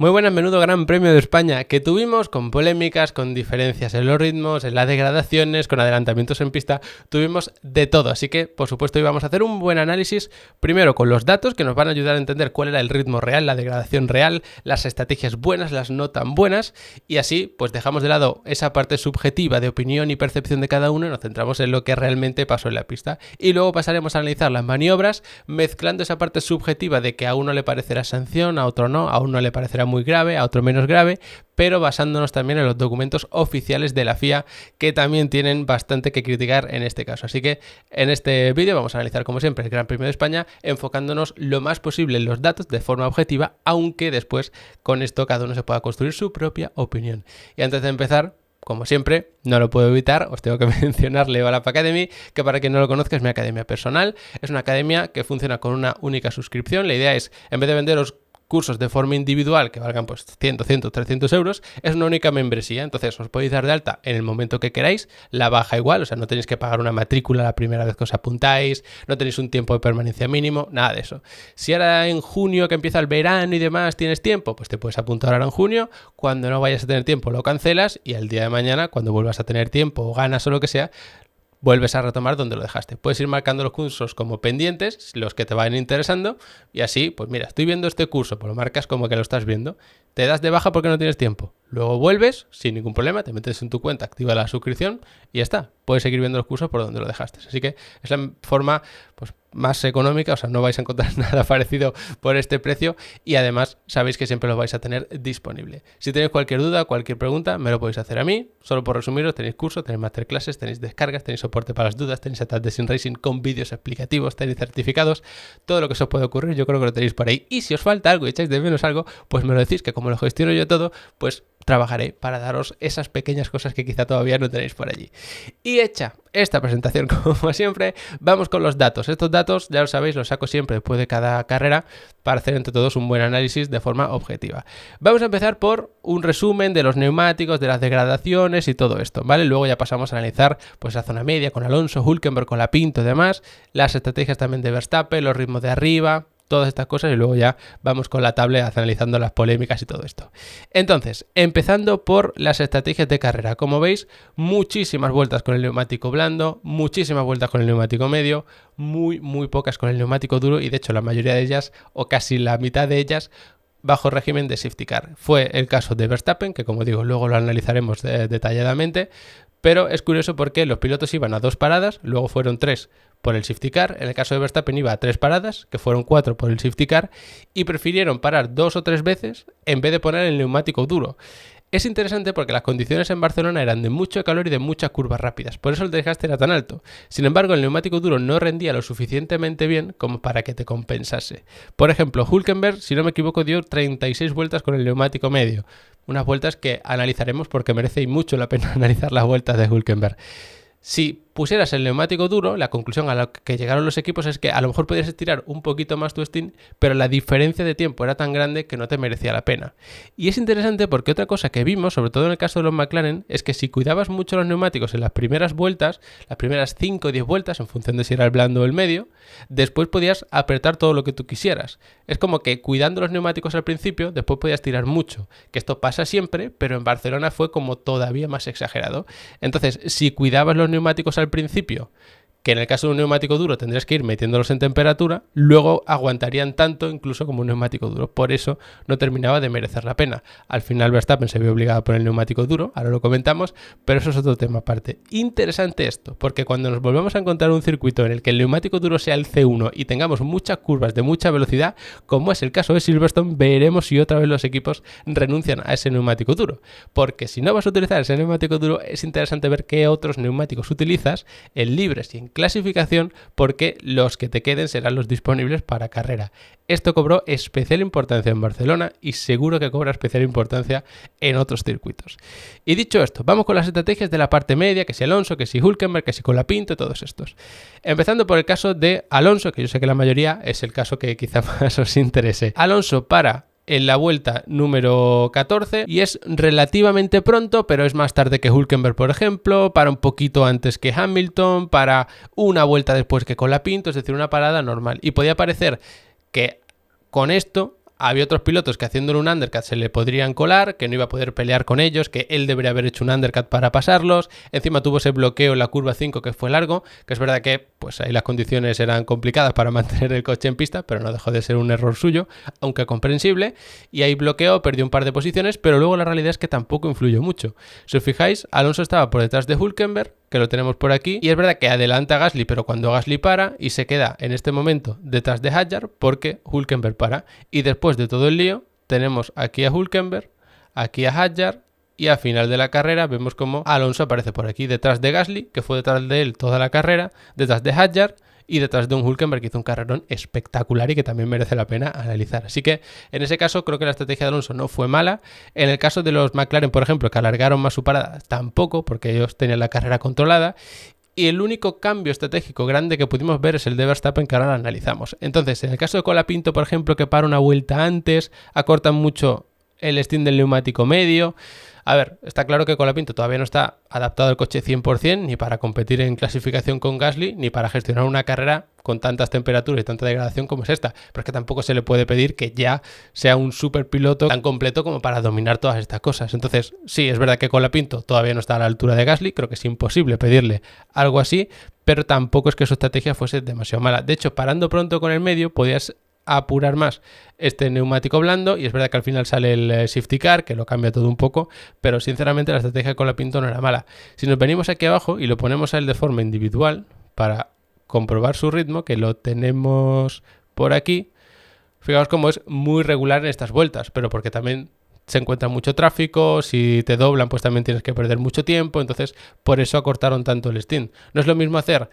Muy buenas, menudo Gran Premio de España que tuvimos con polémicas, con diferencias en los ritmos, en las degradaciones, con adelantamientos en pista, tuvimos de todo, así que por supuesto íbamos a hacer un buen análisis, primero con los datos que nos van a ayudar a entender cuál era el ritmo real, la degradación real, las estrategias buenas, las no tan buenas, y así pues dejamos de lado esa parte subjetiva de opinión y percepción de cada uno y nos centramos en lo que realmente pasó en la pista, y luego pasaremos a analizar las maniobras, mezclando esa parte subjetiva de que a uno le parecerá sanción, a otro no, a uno le parecerá muy grave, a otro menos grave, pero basándonos también en los documentos oficiales de la FIA que también tienen bastante que criticar en este caso. Así que en este vídeo vamos a analizar como siempre el Gran Premio de España enfocándonos lo más posible en los datos de forma objetiva, aunque después con esto cada uno se pueda construir su propia opinión. Y antes de empezar, como siempre, no lo puedo evitar, os tengo que mencionar Level Up Academy, que para quien no lo conozca es mi academia personal. Es una academia que funciona con una única suscripción. La idea es, en vez de venderos cursos de forma individual que valgan pues 100, 300 euros, es una única membresía, entonces os podéis dar de alta en el momento que queráis, la baja igual, o sea, no tenéis que pagar una matrícula la primera vez que os apuntáis, no tenéis un tiempo de permanencia mínimo, nada de eso. Si ahora en junio que empieza el verano y demás tienes tiempo, pues te puedes apuntar ahora en junio, cuando no vayas a tener tiempo lo cancelas y el día de mañana, cuando vuelvas a tener tiempo o ganas o lo que sea, vuelves a retomar donde lo dejaste. Puedes ir marcando los cursos como pendientes, los que te vayan interesando, y así, pues mira, estoy viendo este curso, pues lo marcas como que lo estás viendo. Te das de baja porque no tienes tiempo. Luego vuelves, sin ningún problema, te metes en tu cuenta, activa la suscripción y ya está. Puedes seguir viendo los cursos por donde lo dejaste. Así que es la forma pues, más económica, o sea, no vais a encontrar nada parecido por este precio y además sabéis que siempre lo vais a tener disponible. Si tenéis cualquier duda, cualquier pregunta, me lo podéis hacer a mí. Solo por resumiros, tenéis curso, tenéis masterclasses, tenéis descargas, tenéis soporte para las dudas, tenéis atas de Sim Racing con vídeos explicativos, tenéis certificados, todo lo que os puede ocurrir, yo creo que lo tenéis por ahí. Y si os falta algo y echáis de menos algo, pues me lo decís, que como lo gestiono yo todo, pues trabajaré para daros esas pequeñas cosas que quizá todavía no tenéis por allí. Y hecha esta presentación, como siempre, vamos con los datos. Estos datos, ya lo sabéis, los saco siempre después de cada carrera para hacer entre todos un buen análisis de forma objetiva. Vamos a empezar por un resumen de los neumáticos, de las degradaciones y todo esto, ¿vale? Luego ya pasamos a analizar pues la zona media con Alonso, Hülkenberg, con la Pinto y demás, las estrategias también de Verstappen, los ritmos de arriba, todas estas cosas y luego ya vamos con la tablet analizando las polémicas y todo esto. Entonces, empezando por las estrategias de carrera. Como veis, muchísimas vueltas con el neumático blando, muchísimas vueltas con el neumático medio, muy pocas con el neumático duro y de hecho la mayoría de ellas, o casi la mitad de ellas, bajo régimen de safety car. Fue el caso de Verstappen, que como digo, luego lo analizaremos detalladamente, pero es curioso porque los pilotos iban a 2 paradas, luego fueron 3 por el safety car. En el caso de Verstappen iba a 3 paradas, que fueron 4 por el safety car, y prefirieron parar 2 o 3 veces en vez de poner el neumático duro. Es interesante porque las condiciones en Barcelona eran de mucho calor y de muchas curvas rápidas, por eso el desgaste era tan alto. Sin embargo, el neumático duro no rendía lo suficientemente bien como para que te compensase. Por ejemplo, Hülkenberg, si no me equivoco, dio 36 vueltas con el neumático medio. Unas vueltas que analizaremos porque merece mucho la pena analizar las vueltas de Hülkenberg. Si pusieras el neumático duro, la conclusión a la que llegaron los equipos es que a lo mejor podías estirar un poquito más tu stint, pero la diferencia de tiempo era tan grande que no te merecía la pena. Y es interesante porque otra cosa que vimos, sobre todo en el caso de los McLaren, es que si cuidabas mucho los neumáticos en las primeras vueltas, las primeras 5 o 10 vueltas, en función de si era el blando o el medio, después podías apretar todo lo que tú quisieras. Es como que cuidando los neumáticos al principio, después podías tirar mucho. Que esto pasa siempre, pero en Barcelona fue como todavía más exagerado. Entonces, si cuidabas los neumáticos al principio, que en el caso de un neumático duro tendrías que ir metiéndolos en temperatura, luego aguantarían tanto incluso como un neumático duro. Por eso no terminaba de merecer la pena. Al final Verstappen se vio obligado a poner el neumático duro, ahora lo comentamos, pero eso es otro tema aparte. Interesante esto, porque cuando nos volvemos a encontrar un circuito en el que el neumático duro sea el C1 y tengamos muchas curvas de mucha velocidad, como es el caso de Silverstone, veremos si otra vez los equipos renuncian a ese neumático duro. Porque si no vas a utilizar ese neumático duro, es interesante ver qué otros neumáticos utilizas en libres y en clasificación, porque los que te queden serán los disponibles para carrera. Esto cobró especial importancia en Barcelona y seguro que cobra especial importancia en otros circuitos. Y dicho esto, vamos con las estrategias de la parte media, que si Alonso, que si Hülkenberg, que si Colapinto, todos estos. Empezando por el caso de Alonso, que yo sé que la mayoría es el caso que quizá más os interese. Alonso para en la vuelta número 14 y es relativamente pronto, pero es más tarde que Hülkenberg, por ejemplo, para un poquito antes que Hamilton, para una vuelta después que Colapinto, es decir, una parada normal. Y podía parecer que con esto Había otros pilotos que haciéndole un undercut se le podrían colar, que no iba a poder pelear con ellos, que él debería haber hecho un undercut para pasarlos. Encima tuvo ese bloqueo en la curva 5 que fue largo, que es verdad que pues ahí las condiciones eran complicadas para mantener el coche en pista, pero no dejó de ser un error suyo, aunque comprensible. Y ahí bloqueó, perdió un par de posiciones, pero luego la realidad es que tampoco influyó mucho. Si os fijáis, Alonso estaba por detrás de Hülkenberg, que lo tenemos por aquí, y es verdad que adelanta a Gasly, pero cuando Gasly para y se queda en este momento detrás de Hadjar porque Hülkenberg para. Y después de todo el lío, tenemos aquí a Hülkenberg, aquí a Hadjar, y al final de la carrera vemos como Alonso aparece por aquí detrás de Gasly, que fue detrás de él toda la carrera, detrás de Hadjar y detrás de un Hülkenberg que hizo un carrerón espectacular y que también merece la pena analizar. Así que en ese caso creo que la estrategia de Alonso no fue mala. En el caso de los McLaren, por ejemplo, que alargaron más su parada, tampoco, porque ellos tenían la carrera controlada. Y el único cambio estratégico grande que pudimos ver es el de Verstappen, que ahora lo analizamos. Entonces, en el caso de Colapinto, por ejemplo, que para una vuelta antes, acortan mucho el stint del neumático medio. A ver, está claro que Colapinto todavía no está adaptado al coche 100%, ni para competir en clasificación con Gasly, ni para gestionar una carrera con tantas temperaturas y tanta degradación como es esta. Pero es que tampoco se le puede pedir que ya sea un super piloto tan completo como para dominar todas estas cosas. Entonces, sí, es verdad que Colapinto todavía no está a la altura de Gasly, creo que es imposible pedirle algo así, pero tampoco es que su estrategia fuese demasiado mala. De hecho, parando pronto con el medio, podías apurar más este neumático blando, y es verdad que al final sale el safety car, que lo cambia todo un poco, pero sinceramente la estrategia con Colapinto no era mala. Si nos venimos aquí abajo y lo ponemos a él de forma individual para comprobar su ritmo, que lo tenemos por aquí, fijaos cómo es muy regular en estas vueltas, pero porque también se encuentra mucho tráfico, si te doblan pues también tienes que perder mucho tiempo, entonces por eso acortaron tanto el stint. No es lo mismo hacer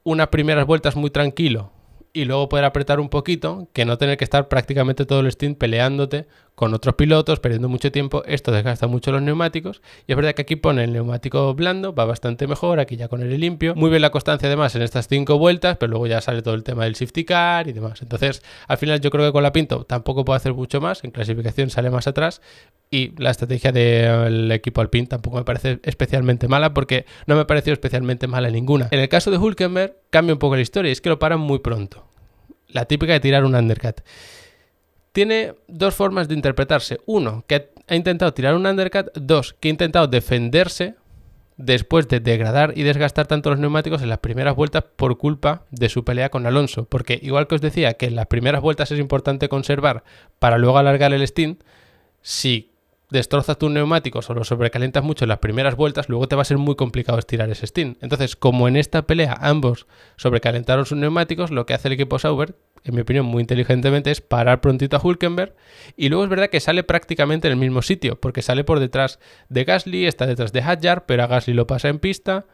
unas primeras vueltas muy tranquilo y luego poder apretar un poquito, que no tener que estar prácticamente todo el stint peleándote con otros pilotos, perdiendo mucho tiempo. Esto desgasta mucho los neumáticos, y es verdad que aquí pone el neumático blando, va bastante mejor, aquí ya con el limpio. Muy bien la constancia además en estas 5 vueltas, pero luego ya sale todo el tema del safety car y demás. Entonces, al final yo creo que con Colapinto tampoco puedo hacer mucho más, en clasificación sale más atrás, y la estrategia del equipo Alpine tampoco me parece especialmente mala, porque no me pareció especialmente mala ninguna. En el caso de Hülkenberg cambia un poco la historia, y es que lo paran muy pronto. La típica de tirar un undercut. Tiene dos formas de interpretarse. Uno, que ha intentado tirar un undercut. Dos, que ha intentado defenderse después de degradar y desgastar tanto los neumáticos en las primeras vueltas por culpa de su pelea con Alonso. Porque igual que os decía que en las primeras vueltas es importante conservar para luego alargar el stint, si destrozas tus neumáticos o los sobrecalientas mucho en las primeras vueltas, luego te va a ser muy complicado estirar ese stint. Entonces, como en esta pelea ambos sobrecalentaron sus neumáticos, lo que hace el equipo Sauber, en mi opinión muy inteligentemente, es parar prontito a Hülkenberg, y luego es verdad que sale prácticamente en el mismo sitio, porque sale por detrás de Gasly, está detrás de Hadjar, pero a Gasly lo pasa en pista,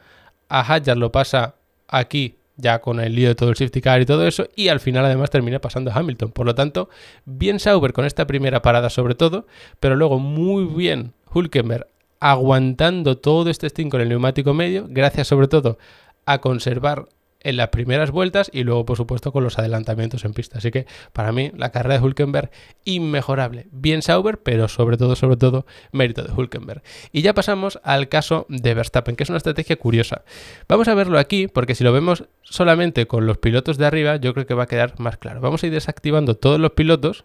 a Hadjar lo pasa aquí ya con el lío de todo el safety car y todo eso, y al final además termina pasando a Hamilton. Por lo tanto, bien Sauber con esta primera parada sobre todo, pero luego muy bien Hülkenberg aguantando todo este stint con el neumático medio, gracias sobre todo a conservar en las primeras vueltas y luego por supuesto con los adelantamientos en pista. Así que para mí la carrera de Hülkenberg inmejorable. Bien Sauber, pero sobre todo mérito de Hülkenberg. Y ya pasamos al caso de Verstappen, que es una estrategia curiosa. Vamos a verlo aquí porque si lo vemos solamente con los pilotos de arriba yo creo que va a quedar más claro. Vamos a ir desactivando todos los pilotos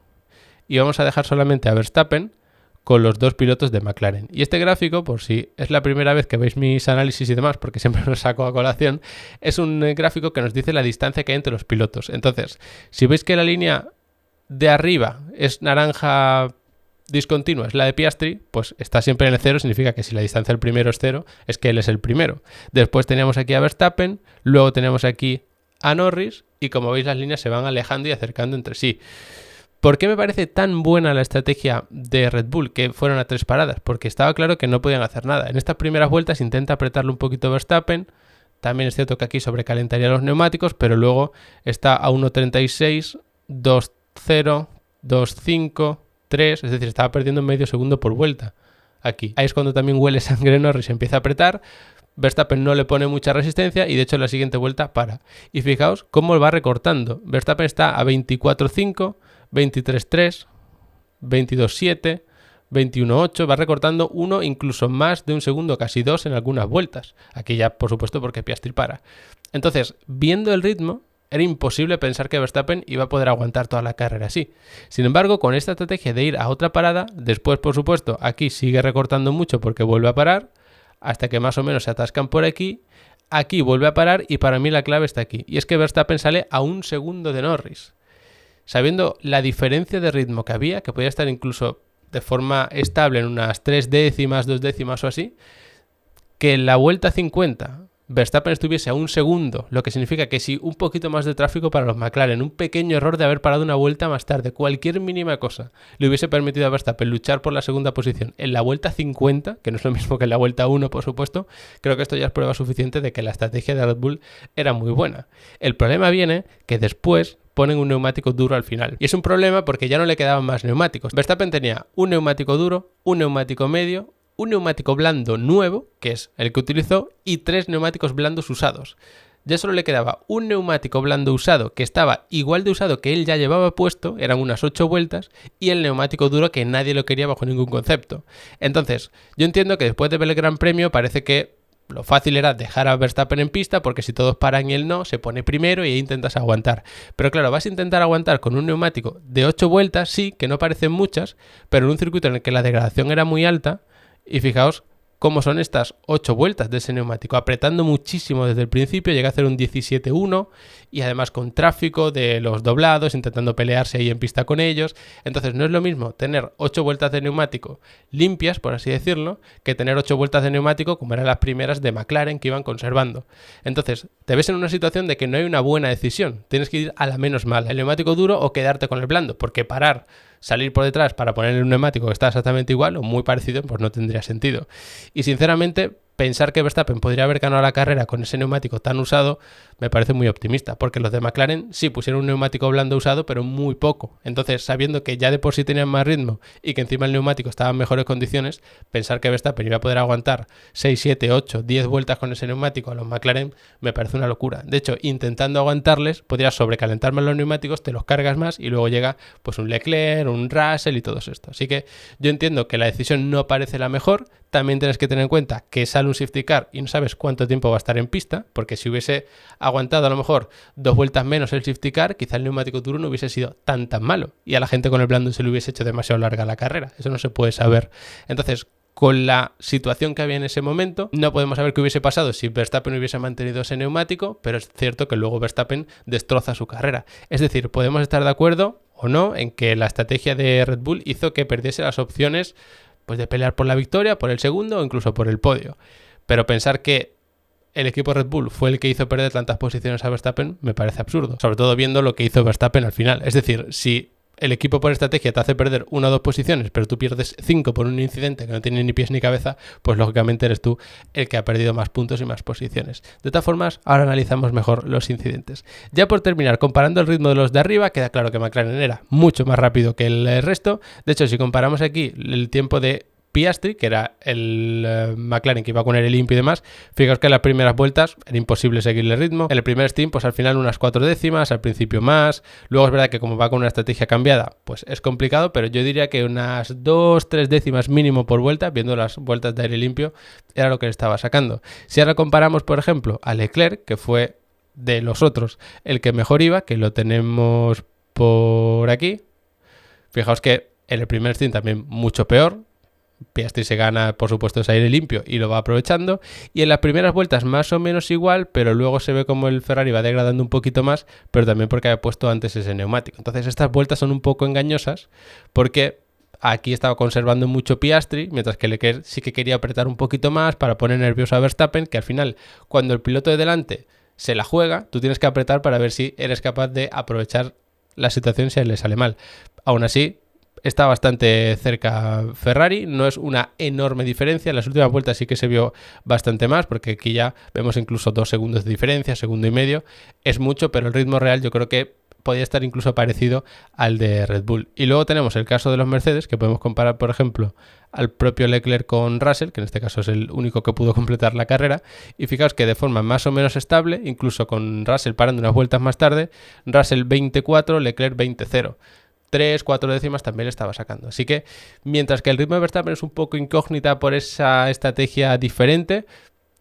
y vamos a dejar solamente a Verstappen con los dos pilotos de McLaren. Y este gráfico, por si es la primera vez que veis mis análisis y demás, porque siempre los saco a colación, es un gráfico que nos dice la distancia que hay entre los pilotos. Entonces, si veis que la línea de arriba es naranja discontinua, es la de Piastri, pues está siempre en el cero, significa que si la distancia del primero es cero, es que él es el primero. Después teníamos aquí a Verstappen, luego tenemos aquí a Norris, y como veis las líneas se van alejando y acercando entre sí. ¿Por qué me parece tan buena la estrategia de Red Bull, que fueron a 3 paradas? Porque estaba claro que no podían hacer nada. En estas primeras vueltas intenta apretarle un poquito Verstappen. También es cierto que aquí sobrecalentaría los neumáticos, pero luego está a 1.36, 2.0, 2.5, 3, es decir, estaba perdiendo medio segundo por vuelta. Aquí. Ahí es cuando también huele sangre Norris, empieza a apretar. Verstappen no le pone mucha resistencia y de hecho en la siguiente vuelta para. Y fijaos cómo va recortando. Verstappen está a 24.5, 23.3, 22.7, 21.8, va recortando uno, incluso más de un segundo, casi 2 en algunas vueltas. Aquí ya, por supuesto, porque Piastri para. Entonces, viendo el ritmo, Era imposible pensar que Verstappen iba a poder aguantar toda la carrera así. Sin embargo, con esta estrategia de ir a otra parada, después, por supuesto, aquí sigue recortando mucho porque vuelve a parar, hasta que más o menos se atascan por aquí. Aquí vuelve a parar y para mí la clave está aquí. Y es que Verstappen sale a 1 segundo de Norris. Sabiendo la diferencia de ritmo que había, que podía estar incluso de forma estable en unas 3 décimas, 2 décimas o así, que en la vuelta 50 Verstappen estuviese a 1 segundo, lo que significa que si un poquito más de tráfico para los McLaren, un pequeño error de haber parado una vuelta más tarde, cualquier mínima cosa, le hubiese permitido a Verstappen luchar por la segunda posición en la vuelta 50, que no es lo mismo que en la vuelta 1, por supuesto, creo que esto ya es prueba suficiente de que la estrategia de Red Bull era muy buena. El problema viene que después ponen un neumático duro al final. Y es un problema porque ya no le quedaban más neumáticos. Verstappen tenía un neumático duro, un neumático medio, un neumático blando nuevo, que es el que utilizó, y 3 neumáticos blandos usados. Ya solo le quedaba un neumático blando usado que estaba igual de usado que él ya llevaba puesto, eran unas 8 vueltas, y el neumático duro que nadie lo quería bajo ningún concepto. Entonces, yo entiendo que después de ver el Gran Premio parece que lo fácil era dejar a Verstappen en pista porque si todos paran y él no, se pone primero y ahí intentas aguantar. Pero claro, vas a intentar aguantar con un neumático de 8 vueltas, sí, que no parecen muchas, pero en un circuito en el que la degradación era muy alta. Y fijaos cómo son estas 8 vueltas de ese neumático, apretando muchísimo desde el principio, llega a hacer un 17-1 y además con tráfico de los doblados, intentando pelearse ahí en pista con ellos. Entonces no es lo mismo tener 8 vueltas de neumático limpias, por así decirlo, que tener 8 vueltas de neumático como eran las primeras de McLaren que iban conservando. Entonces te ves en una situación de que no hay una buena decisión, tienes que ir a la menos mala, el neumático duro o quedarte con el blando, porque parar, salir por detrás para poner un neumático que está exactamente igual o muy parecido, pues no tendría sentido. Y sinceramente, pensar que Verstappen podría haber ganado la carrera con ese neumático tan usado me parece muy optimista, porque los de McLaren sí pusieron un neumático blando usado, pero muy poco. Entonces, sabiendo que ya de por sí tenían más ritmo y que encima el neumático estaba en mejores condiciones, pensar que Verstappen iba a poder aguantar 6, 7, 8, 10 vueltas con ese neumático a los McLaren me parece una locura. De hecho, intentando aguantarles, podrías sobrecalentar más los neumáticos, te los cargas más y luego llega pues un Leclerc, un Russell y todo esto. Así que yo entiendo que la decisión no parece la mejor. También tienes que tener en cuenta que sale un safety car y no sabes cuánto tiempo va a estar en pista, porque si hubiese aguantado a lo mejor 2 vueltas menos el safety car, quizá el neumático duro no hubiese sido tan malo y a la gente con el blando se le hubiese hecho demasiado larga la carrera. Eso no se puede saber. Entonces, con la situación que había en ese momento, no podemos saber qué hubiese pasado si Verstappen hubiese mantenido ese neumático, pero es cierto que luego Verstappen destroza su carrera. Es decir, podemos estar de acuerdo o no en que la estrategia de Red Bull hizo que perdiese las opciones pues de pelear por la victoria, por el segundo o incluso por el podio. Pero pensar que el equipo Red Bull fue el que hizo perder tantas posiciones a Verstappen me parece absurdo, sobre todo viendo lo que hizo Verstappen al final. Es decir, si el equipo por estrategia te hace perder 1 o 2 posiciones, pero tú pierdes 5 por un incidente que no tiene ni pies ni cabeza, pues lógicamente eres tú el que ha perdido más puntos y más posiciones. De todas formas, ahora analizamos mejor los incidentes. Ya por terminar, comparando el ritmo de los de arriba, queda claro que McLaren era mucho más rápido que el resto. De hecho, si comparamos aquí el tiempo de Piastri, que era el McLaren que iba con aire limpio y demás, fijaos que en las primeras vueltas era imposible seguirle el ritmo. En el primer stint, pues al final unas 4 décimas, al principio más. Luego es verdad que como va con una estrategia cambiada, pues es complicado, pero yo diría que unas 2-3 décimas mínimo por vuelta, viendo las vueltas de aire limpio, era lo que le estaba sacando. Si ahora comparamos, por ejemplo, a Leclerc, que fue de los otros el que mejor iba, que lo tenemos por aquí, fijaos que en el primer stint también mucho peor. Piastri se gana, por supuesto, ese aire limpio y lo va aprovechando. Y en las primeras vueltas más o menos igual, pero luego se ve como el Ferrari va degradando un poquito más, pero también porque había puesto antes ese neumático. Entonces estas vueltas son un poco engañosas porque aquí estaba conservando mucho Piastri, mientras que Leclerc sí que quería apretar un poquito más para poner nervioso a Verstappen, que al final, cuando el piloto de delante se la juega, tú tienes que apretar para ver si eres capaz de aprovechar la situación si a él le sale mal. Aún así, está bastante cerca Ferrari, no es una enorme diferencia, en las últimas vueltas sí que se vio bastante más, porque aquí ya vemos incluso 2 segundos de diferencia, segundo y medio, es mucho, pero el ritmo real yo creo que podría estar incluso parecido al de Red Bull. Y luego tenemos el caso de los Mercedes, que podemos comparar, por ejemplo, al propio Leclerc con Russell, que en este caso es el único que pudo completar la carrera, y fijaos que de forma más o menos estable, incluso con Russell parando unas vueltas más tarde, Russell 24, Leclerc 20-0. 3-4 décimas también le estaba sacando. Así que, mientras que el ritmo de Verstappen es un poco incógnita por esa estrategia diferente,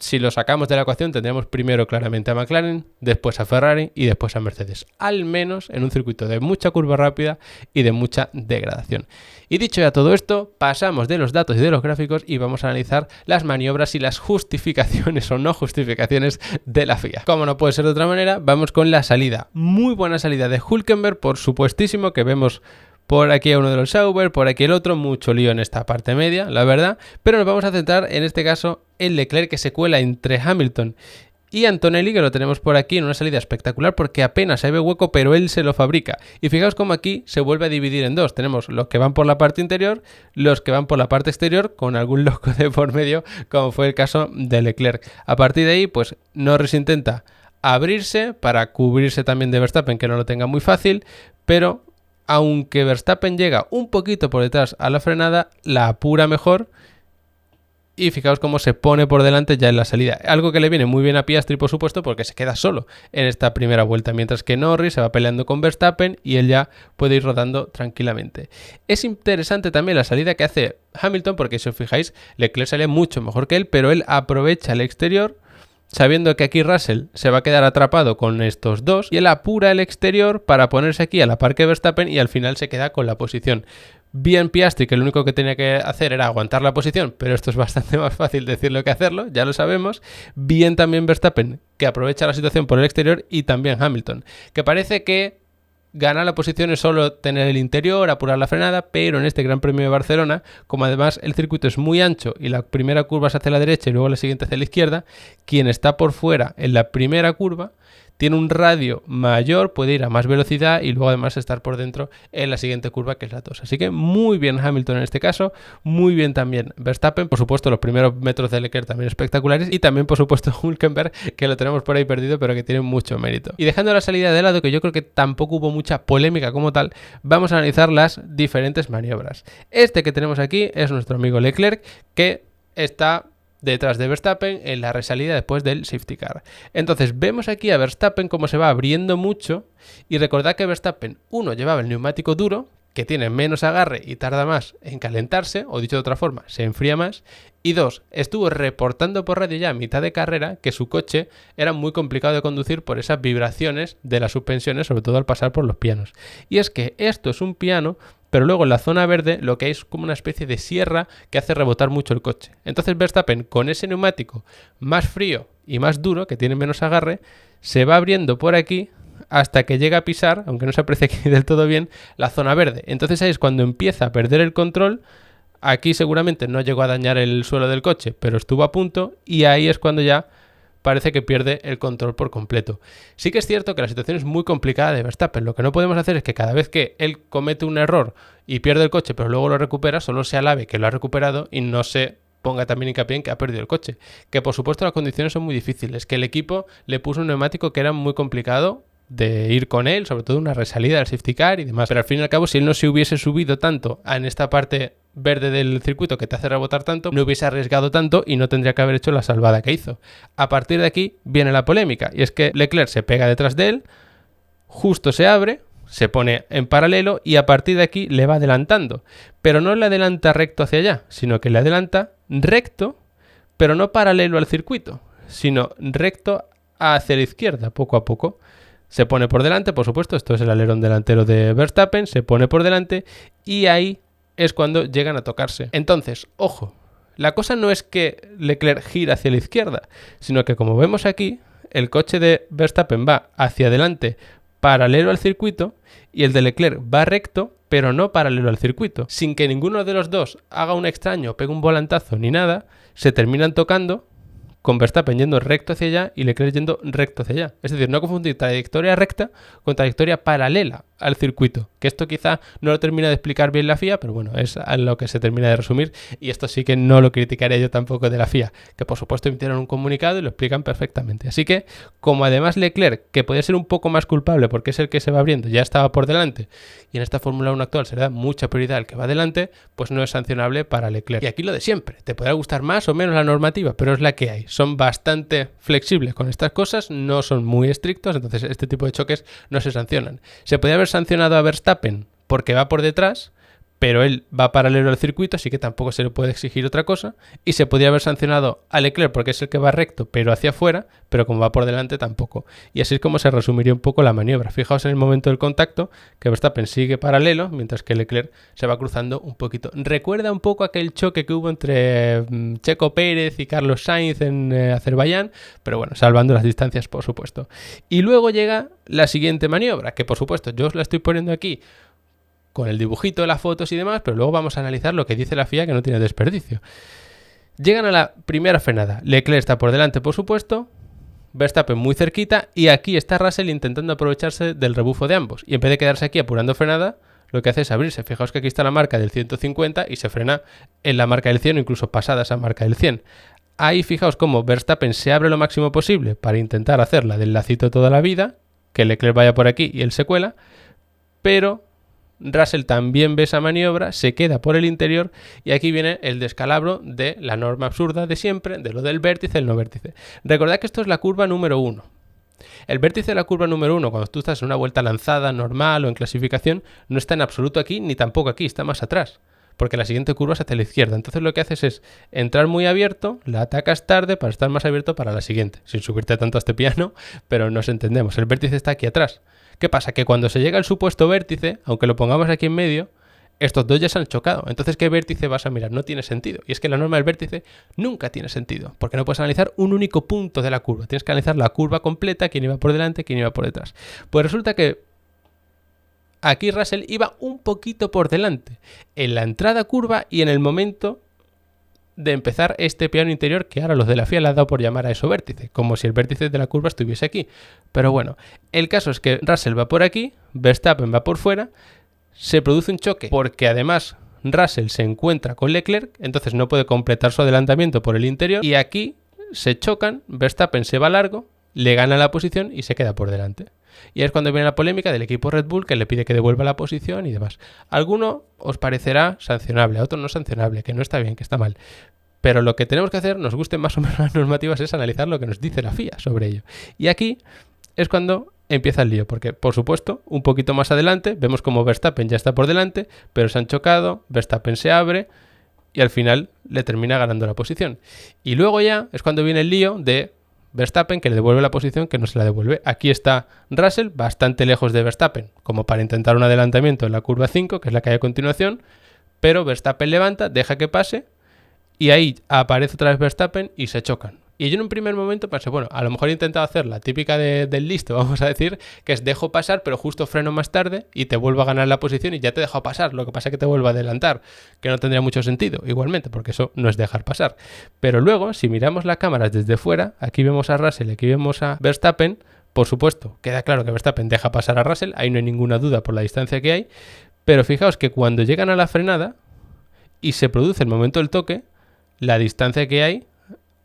si lo sacamos de la ecuación, tendríamos primero claramente a McLaren, después a Ferrari y después a Mercedes. Al menos en un circuito de mucha curva rápida y de mucha degradación. Y dicho ya todo esto, pasamos de los datos y de los gráficos y vamos a analizar las maniobras y las justificaciones o no justificaciones de la FIA. Como no puede ser de otra manera, vamos con la salida. Muy buena salida de Hülkenberg, por supuestísimo, que vemos por aquí a uno de los Sauber, por aquí el otro, mucho lío en esta parte media, la verdad, pero nos vamos a centrar en este caso en Leclerc, que se cuela entre Hamilton y Antonelli, que lo tenemos por aquí en una salida espectacular porque apenas se ve hueco, pero él se lo fabrica. Y fijaos cómo aquí se vuelve a dividir en dos. Tenemos los que van por la parte interior, los que van por la parte exterior, con algún loco de por medio, como fue el caso de Leclerc. A partir de ahí, pues Norris intenta abrirse para cubrirse también de Verstappen, que no lo tenga muy fácil, pero aunque Verstappen llega un poquito por detrás a la frenada, la apura mejor y fijaos cómo se pone por delante ya en la salida. Algo que le viene muy bien a Piastri, por supuesto, porque se queda solo en esta primera vuelta, mientras que Norris se va peleando con Verstappen y él ya puede ir rodando tranquilamente. Es interesante también la salida que hace Hamilton, porque si os fijáis, Leclerc sale mucho mejor que él, pero él aprovecha el exterior, sabiendo que aquí Russell se va a quedar atrapado con estos dos, y él apura el exterior para ponerse aquí a la par que Verstappen y al final se queda con la posición. Bien Piastri, que lo único que tenía que hacer era aguantar la posición, pero esto es bastante más fácil decirlo que hacerlo, ya lo sabemos. Bien también Verstappen, que aprovecha la situación por el exterior, y también Hamilton, que parece que ganar la posición es solo tener el interior, apurar la frenada, pero en este Gran Premio de Barcelona, como además el circuito es muy ancho y la primera curva es hacia la derecha y luego la siguiente hacia la izquierda, quien está por fuera en la primera curva tiene un radio mayor, puede ir a más velocidad y luego además estar por dentro en la siguiente curva, que es la 2. Así que muy bien Hamilton en este caso, muy bien también Verstappen, por supuesto los primeros metros de Leclerc también espectaculares, y también por supuesto Hülkenberg, que lo tenemos por ahí perdido pero que tiene mucho mérito. Y dejando la salida de lado, que yo creo que tampoco hubo mucha polémica como tal, vamos a analizar las diferentes maniobras. Este que tenemos aquí es nuestro amigo Leclerc, que está detrás de Verstappen en la resalida después del safety car. Entonces vemos aquí a Verstappen como se va abriendo mucho, y recordad que Verstappen, uno, llevaba el neumático duro, que tiene menos agarre y tarda más en calentarse, o dicho de otra forma, se enfría más, y dos, estuvo reportando por radio ya a mitad de carrera que su coche era muy complicado de conducir por esas vibraciones de las suspensiones, sobre todo al pasar por los pianos. Y es que esto es un piano, pero luego en la zona verde lo que hay es como una especie de sierra que hace rebotar mucho el coche. Entonces Verstappen, con ese neumático más frío y más duro, que tiene menos agarre, se va abriendo por aquí hasta que llega a pisar, aunque no se aprecia aquí del todo bien, la zona verde. Entonces ahí es cuando empieza a perder el control. Aquí seguramente no llegó a dañar el suelo del coche, pero estuvo a punto, y ahí es cuando ya parece que pierde el control por completo. Sí que es cierto que la situación es muy complicada de Verstappen. Lo que no podemos hacer es que cada vez que él comete un error y pierde el coche, pero luego lo recupera, solo se alabe que lo ha recuperado y no se ponga también hincapié en que ha perdido el coche. Que por supuesto las condiciones son muy difíciles, que el equipo le puso un neumático que era muy complicado de ir con él, sobre todo una resalida del safety car y demás. Pero al fin y al cabo, si él no se hubiese subido tanto en esta parte verde del circuito que te hace rebotar tanto, no hubiese arriesgado tanto y no tendría que haber hecho la salvada que hizo. A partir de aquí viene la polémica, y es que Leclerc se pega detrás de él, justo se abre, se pone en paralelo y a partir de aquí le va adelantando. Pero no le adelanta recto hacia allá, sino que le adelanta recto, pero no paralelo al circuito, sino recto hacia la izquierda, poco a poco. Se pone por delante, por supuesto, esto es el alerón delantero de Verstappen, se pone por delante y ahí es cuando llegan a tocarse. Entonces, ojo, la cosa no es que Leclerc gira hacia la izquierda, sino que como vemos aquí, el coche de Verstappen va hacia adelante paralelo al circuito y el de Leclerc va recto, pero no paralelo al circuito. Sin que ninguno de los dos haga un extraño, pegue un volantazo ni nada, se terminan tocando, con Verstappen yendo recto hacia allá y Leclerc yendo recto hacia allá. Es decir, no confundir trayectoria recta con trayectoria paralela al circuito. Que esto quizá no lo termina de explicar bien la FIA, pero bueno, es a lo que se termina de resumir, y esto sí que no lo criticaría yo tampoco de la FIA, que por supuesto emitieron un comunicado y lo explican perfectamente. Así que, como además Leclerc, que podría ser un poco más culpable porque es el que se va abriendo, ya estaba por delante, y en esta Fórmula 1 actual se le da mucha prioridad al que va adelante, pues no es sancionable para Leclerc. Y aquí lo de siempre, te podrá gustar más o menos la normativa, pero es la que hay. Son bastante flexibles con estas cosas, no son muy estrictos, entonces este tipo de choques no se sancionan. Se podría haber sancionado a Verstappen porque va por detrás, pero él va paralelo al circuito, así que tampoco se le puede exigir otra cosa, y se podría haber sancionado a Leclerc porque es el que va recto, pero hacia afuera, pero como va por delante tampoco. Y así es como se resumiría un poco la maniobra. Fijaos en el momento del contacto, que Verstappen sigue paralelo, mientras que Leclerc se va cruzando un poquito. Recuerda un poco aquel choque que hubo entre Checo Pérez y Carlos Sainz en Azerbaiyán, pero bueno, salvando las distancias, por supuesto. Y luego llega la siguiente maniobra, que por supuesto yo os la estoy poniendo aquí con el dibujito, las fotos y demás, pero luego vamos a analizar lo que dice la FIA, que no tiene desperdicio. Llegan a la primera frenada. Leclerc está por delante, por supuesto, Verstappen muy cerquita, y aquí está Russell intentando aprovecharse del rebufo de ambos. Y en vez de quedarse aquí apurando frenada, lo que hace es abrirse. Fijaos que aquí está la marca del 150 y se frena en la marca del 100 o incluso pasada esa marca del 100. Ahí fijaos cómo Verstappen se abre lo máximo posible para intentar hacer la del lacito toda la vida, que Leclerc vaya por aquí y él se cuela, pero Russell también ve esa maniobra, se queda por el interior y aquí viene el descalabro de la norma absurda de siempre, de lo del vértice, el no vértice. Recordad que esto es la curva número 1. El vértice de la curva número 1, cuando tú estás en una vuelta lanzada, normal o en clasificación, no está en absoluto aquí ni tampoco aquí, está más atrás, porque la siguiente curva es hacia la izquierda. Entonces lo que haces es entrar muy abierto, la atacas tarde para estar más abierto para la siguiente, sin subirte tanto a este piano, pero nos entendemos. El vértice está aquí atrás. ¿Qué pasa? Que cuando se llega al supuesto vértice, aunque lo pongamos aquí en medio, estos dos ya se han chocado. Entonces, ¿qué vértice vas a mirar? No tiene sentido. Y es que la norma del vértice nunca tiene sentido, porque no puedes analizar un único punto de la curva. Tienes que analizar la curva completa, quién iba por delante, quién iba por detrás. Pues resulta que aquí Russell iba un poquito por delante, en la entrada curva y en el momento de empezar este piano interior, que ahora los de la FIA le han dado por llamar a eso vértice, como si el vértice de la curva estuviese aquí. Pero bueno, el caso es que Russell va por aquí, Verstappen va por fuera, se produce un choque porque además Russell se encuentra con Leclerc, entonces no puede completar su adelantamiento por el interior, y aquí se chocan, Verstappen se va largo, le gana la posición y se queda por delante. Y es cuando viene la polémica del equipo Red Bull, que le pide que devuelva la posición y demás. A alguno os parecerá sancionable, a otro no sancionable, que no está bien, que está mal. Pero lo que tenemos que hacer, nos gusten más o menos las normativas, es analizar lo que nos dice la FIA sobre ello. Y aquí es cuando empieza el lío, porque por supuesto, un poquito más adelante, vemos como Verstappen ya está por delante, pero se han chocado, Verstappen se abre y al final le termina ganando la posición. Y luego ya es cuando viene el lío de Verstappen, que le devuelve la posición, que no se la devuelve. Aquí está Russell, bastante lejos de Verstappen, como para intentar un adelantamiento en la curva 5, que es la que hay a continuación, pero Verstappen levanta, deja que pase, y ahí aparece otra vez Verstappen y se chocan. Y yo en un primer momento pensé, bueno, a lo mejor he intentado hacer la típica del listo, vamos a decir, que es dejo pasar, pero justo freno más tarde y te vuelvo a ganar la posición y ya te he dejado pasar. Lo que pasa es que te vuelvo a adelantar, que no tendría mucho sentido, igualmente, porque eso no es dejar pasar. Pero luego, si miramos las cámaras desde fuera, aquí vemos a Russell, aquí vemos a Verstappen, por supuesto, queda claro que Verstappen deja pasar a Russell, ahí no hay ninguna duda por la distancia que hay, pero fijaos que cuando llegan a la frenada y se produce el momento del toque, la distancia que hay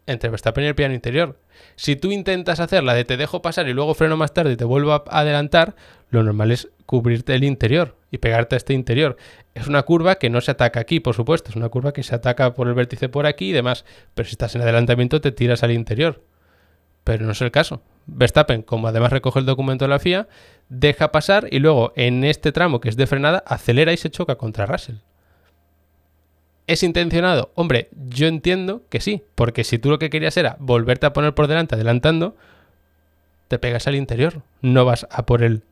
entre Verstappen y el piano interior. Si tú intentas hacer la de te dejo pasar y luego freno más tarde y te vuelvo a adelantar, lo normal es cubrirte el interior y pegarte a este interior. Es una curva que no se ataca aquí, por supuesto, es una curva que se ataca por el vértice por aquí y demás, pero si estás en adelantamiento te tiras al interior. Pero no es el caso. Verstappen, como además recoge el documento de la FIA, deja pasar y luego en este tramo que es de frenada acelera y se choca contra Russell. ¿Es intencionado? Hombre, yo entiendo que sí, porque si tú lo que querías era volverte a poner por delante adelantando, te pegas al interior, no vas a por él,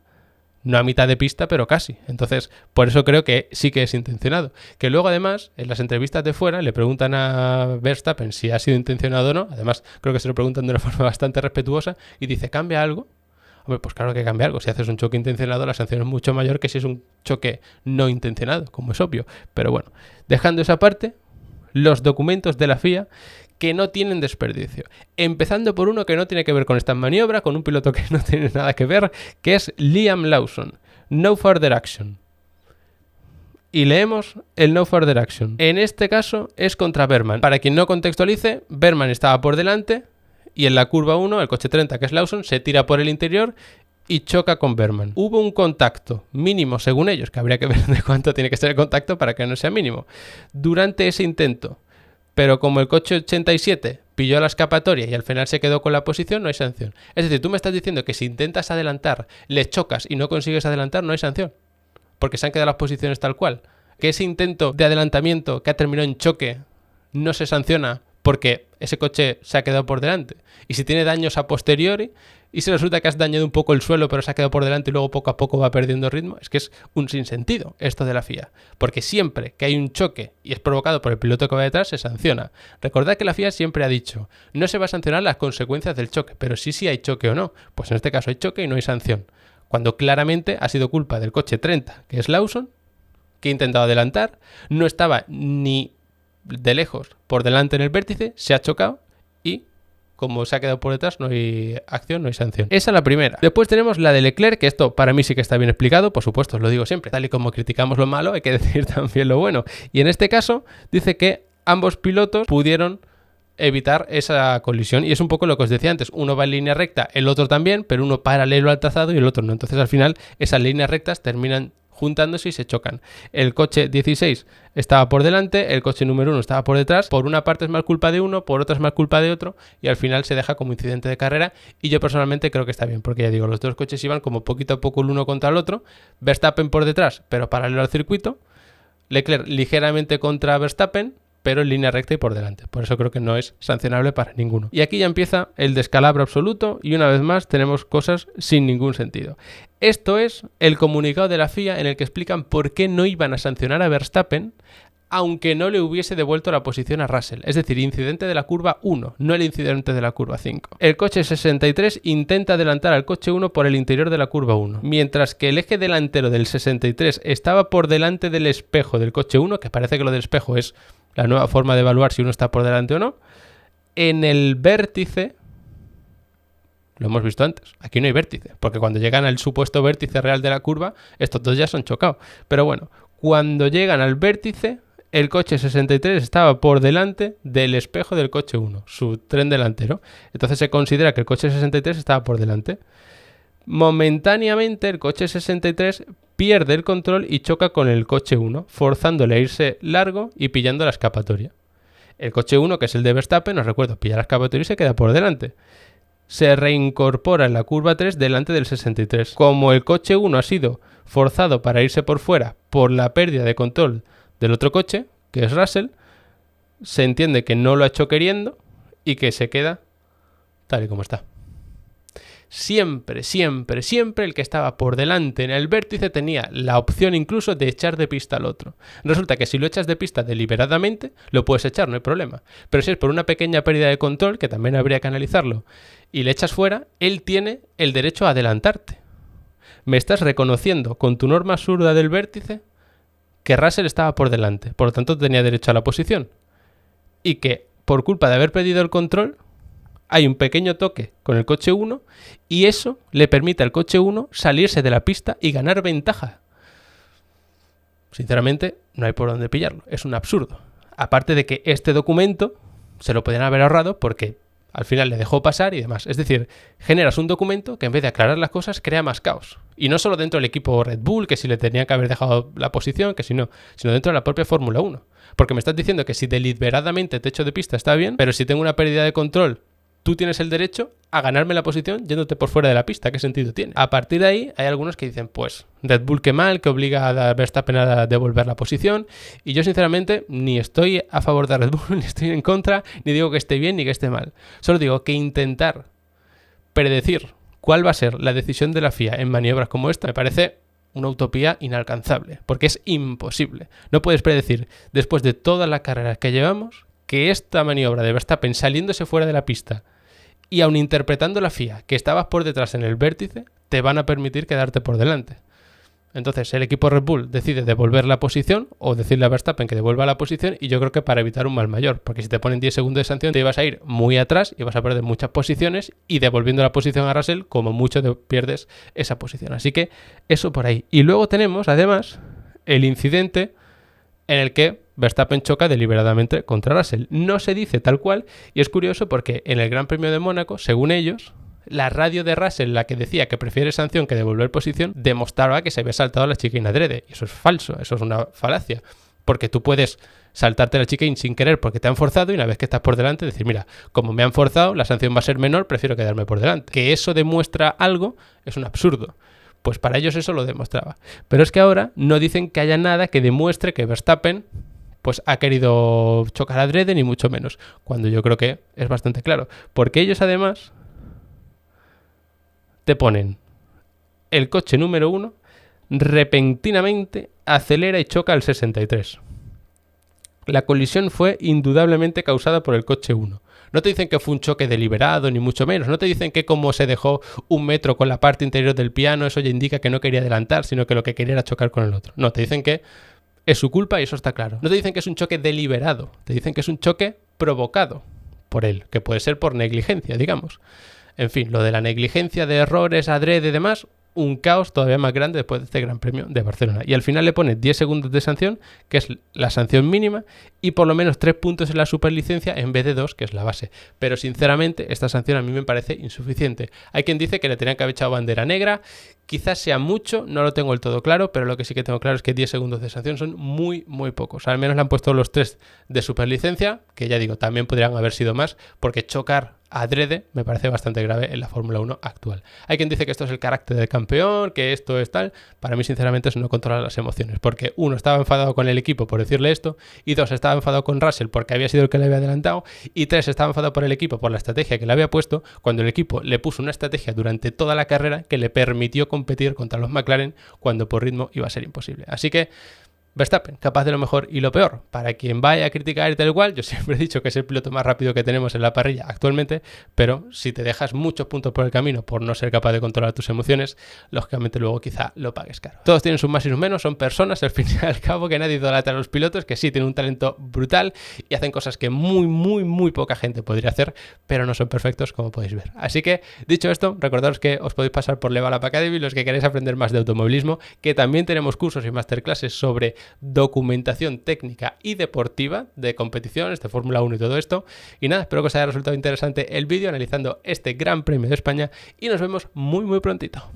no a mitad de pista, pero casi. Entonces, por eso creo que sí que es intencionado. Que luego además, en las entrevistas de fuera, le preguntan a Verstappen si ha sido intencionado o no, además creo que se lo preguntan de una forma bastante respetuosa, y dice, ¿cambia algo? Hombre, pues claro que cambia algo. Si haces un choque intencionado, la sanción es mucho mayor que si es un choque no intencionado, como es obvio. Pero bueno, dejando esa parte, los documentos de la FIA que no tienen desperdicio. Empezando por uno que no tiene que ver con esta maniobra, con un piloto que no tiene nada que ver, que es Liam Lawson. No further action. Y leemos el no further action. En este caso es contra Berman. Para quien no contextualice, Berman estaba por delante, y en la curva 1, el coche 30, que es Lawson, se tira por el interior y choca con Berman. Hubo un contacto mínimo, según ellos, que habría que ver de cuánto tiene que ser el contacto para que no sea mínimo, durante ese intento. Pero como el coche 87 pilló la escapatoria y al final se quedó con la posición, no hay sanción. Es decir, tú me estás diciendo que si intentas adelantar, le chocas y no consigues adelantar, no hay sanción. Porque se han quedado las posiciones tal cual. que ese intento de adelantamiento que ha terminado en choque no se sanciona porque ese coche se ha quedado por delante. Y si tiene daños a posteriori y se resulta que has dañado un poco el suelo pero se ha quedado por delante y luego poco a poco va perdiendo ritmo, es que es un sinsentido esto de la FIA. Porque siempre que hay un choque y es provocado por el piloto que va detrás, se sanciona. Recordad que la FIA siempre ha dicho, no se va a sancionar las consecuencias del choque, pero sí hay choque o no. Pues en este caso hay choque y no hay sanción. Cuando claramente ha sido culpa del coche 30, que es Lawson, que ha intentado adelantar, no estaba ni de lejos por delante en el vértice, se ha chocado y como se ha quedado por detrás no hay acción, no hay sanción. Esa es la primera. Después tenemos la de Leclerc, que esto para mí sí que está bien explicado, por supuesto, os lo digo siempre, tal y como criticamos lo malo hay que decir también lo bueno. Y en este caso dice que ambos pilotos pudieron evitar esa colisión y es un poco lo que os decía antes, uno va en línea recta, el otro también, pero uno paralelo al trazado y el otro no. Entonces al final esas líneas rectas terminan juntándose y se chocan. El coche 16 estaba por delante, el coche número 1 estaba por detrás. Por una parte es más culpa de uno, por otra es más culpa de otro y al final se deja como incidente de carrera y yo personalmente creo que está bien porque ya digo, los dos coches iban como poquito a poco el uno contra el otro. Verstappen por detrás, pero paralelo al circuito. Leclerc ligeramente contra Verstappen, pero en línea recta y por delante. Por eso creo que no es sancionable para ninguno. Y aquí ya empieza el descalabro absoluto y una vez más tenemos cosas sin ningún sentido. Esto es el comunicado de la FIA en el que explican por qué no iban a sancionar a Verstappen aunque no le hubiese devuelto la posición a Russell. Es decir, incidente de la curva 1, no el incidente de la curva 5. El coche 63 intenta adelantar al coche 1 por el interior de la curva 1, mientras que el eje delantero del 63 estaba por delante del espejo del coche 1, que parece que lo del espejo es la nueva forma de evaluar si uno está por delante o no. En el vértice, lo hemos visto antes, aquí no hay vértice, porque cuando llegan al supuesto vértice real de la curva, estos dos ya se han chocado. Pero bueno, cuando llegan al vértice, el coche 63 estaba por delante del espejo del coche 1, su tren delantero. Entonces se considera que el coche 63 estaba por delante. Momentáneamente el coche 63 pierde el control y choca con el coche 1, forzándole a irse largo y pillando la escapatoria. El coche 1, que es el de Verstappen, os recuerdo, pilla la escapatoria y se queda por delante. Se reincorpora en la curva 3 delante del 63. Como el coche 1 ha sido forzado para irse por fuera por la pérdida de control del otro coche, que es Russell, se entiende que no lo ha hecho queriendo y que se queda tal y como está. Siempre el que estaba por delante en el vértice tenía la opción incluso de echar de pista al otro. Resulta que si lo echas de pista deliberadamente, lo puedes echar, no hay problema. Pero si es por una pequeña pérdida de control, que también habría que analizarlo, y le echas fuera, él tiene el derecho a adelantarte. Me estás reconociendo con tu norma absurda del vértice que Russell estaba por delante, por lo tanto tenía derecho a la posición. Y que por culpa de haber perdido el control, hay un pequeño toque con el coche 1 y eso le permite al coche 1 salirse de la pista y ganar ventaja. Sinceramente, no hay por dónde pillarlo. Es un absurdo. Aparte de que este documento se lo podían haber ahorrado porque al final le dejó pasar y demás. Es decir, generas un documento que en vez de aclarar las cosas crea más caos. Y no solo dentro del equipo Red Bull, que si le tenía que haber dejado la posición, que si no, sino dentro de la propia Fórmula 1. Porque me estás diciendo que si deliberadamente te echo de pista está bien, pero si tengo una pérdida de control, tú tienes el derecho a ganarme la posición yéndote por fuera de la pista. ¿Qué sentido tiene? A partir de ahí hay algunos que dicen, pues Red Bull qué mal, que obliga a Verstappen a devolver la posición. Y yo sinceramente ni estoy a favor de Red Bull, ni estoy en contra, ni digo que esté bien ni que esté mal. Solo digo que intentar predecir cuál va a ser la decisión de la FIA en maniobras como esta me parece una utopía inalcanzable, porque es imposible. No puedes predecir, después de todas las carreras que llevamos, que esta maniobra de Verstappen saliéndose fuera de la pista y aun interpretando la FIA que estabas por detrás en el vértice, te van a permitir quedarte por delante. Entonces el equipo Red Bull decide devolver la posición o decirle a Verstappen que devuelva la posición y yo creo que para evitar un mal mayor, porque si te ponen 10 segundos de sanción te vas a ir muy atrás y vas a perder muchas posiciones y devolviendo la posición a Russell como mucho te pierdes esa posición. Así que eso por ahí. Y luego tenemos además el incidente en el que Verstappen choca deliberadamente contra Russell. No se dice tal cual y es curioso porque en el Gran Premio de Mónaco, según ellos, la radio de Russell, la que decía que prefiere sanción que devolver posición, demostraba que se había saltado a la chicane adrede. Y eso es falso, eso es una falacia. Porque tú puedes saltarte la chicane sin querer porque te han forzado y una vez que estás por delante decir, mira, como me han forzado, la sanción va a ser menor, prefiero quedarme por delante. Que eso demuestra algo es un absurdo. Pues para ellos eso lo demostraba. Pero es que ahora no dicen que haya nada que demuestre que Verstappen pues ha querido chocar adrede, ni mucho menos, cuando yo creo que es bastante claro. Porque ellos además te ponen el coche número 1, repentinamente acelera y choca al 63. La colisión fue indudablemente causada por el coche 1. No te dicen que fue un choque deliberado, ni mucho menos. No te dicen que como se dejó 1 metro con la parte interior del piano, eso ya indica que no quería adelantar, sino que lo que quería era chocar con el otro. No, te dicen que es su culpa y eso está claro. No te dicen que es un choque deliberado, te dicen que es un choque provocado por él, que puede ser por negligencia, digamos. En fin, lo de la negligencia, de errores, adrede y demás, un caos todavía más grande después de este Gran Premio de Barcelona. Y al final le pone 10 segundos de sanción, que es la sanción mínima, y por lo menos 3 puntos en la superlicencia en vez de 2, que es la base. Pero sinceramente, esta sanción a mí me parece insuficiente. Hay quien dice que le tenían que haber echado bandera negra, quizás sea mucho, no lo tengo del todo claro, pero lo que sí que tengo claro es que 10 segundos de sanción son muy, muy pocos. Al menos le han puesto los 3 de superlicencia, que ya digo, también podrían haber sido más, porque chocar adrede me parece bastante grave en la Fórmula 1 actual. Hay quien dice que esto es el carácter del campeón, que esto es tal. Para mí, sinceramente, eso no controla las emociones, porque uno, estaba enfadado con el equipo por decirle esto, y 2, estaba enfadado con Russell porque había sido el que le había adelantado, y 3, estaba enfadado por el equipo por la estrategia que le había puesto, cuando el equipo le puso una estrategia durante toda la carrera que le permitió competir contra los McLaren cuando por ritmo iba a ser imposible. Así que Verstappen, capaz de lo mejor y lo peor. Para quien vaya a criticar y tal cual, yo siempre he dicho que es el piloto más rápido que tenemos en la parrilla actualmente, pero si te dejas muchos puntos por el camino por no ser capaz de controlar tus emociones, lógicamente luego quizá lo pagues caro. Todos tienen sus más y sus menos, son personas, al fin y al cabo, que nadie idolatra a los pilotos, que sí tienen un talento brutal y hacen cosas que muy poca gente podría hacer, pero no son perfectos, como podéis ver. Así que, dicho esto, recordaros que os podéis pasar por Level Up Academy los que queréis aprender más de automovilismo, que también tenemos cursos y masterclasses sobre documentación técnica y deportiva de competiciones, de Fórmula 1 y todo esto. Y nada, espero que os haya resultado interesante el vídeo analizando este Gran Premio de España y nos vemos muy prontito.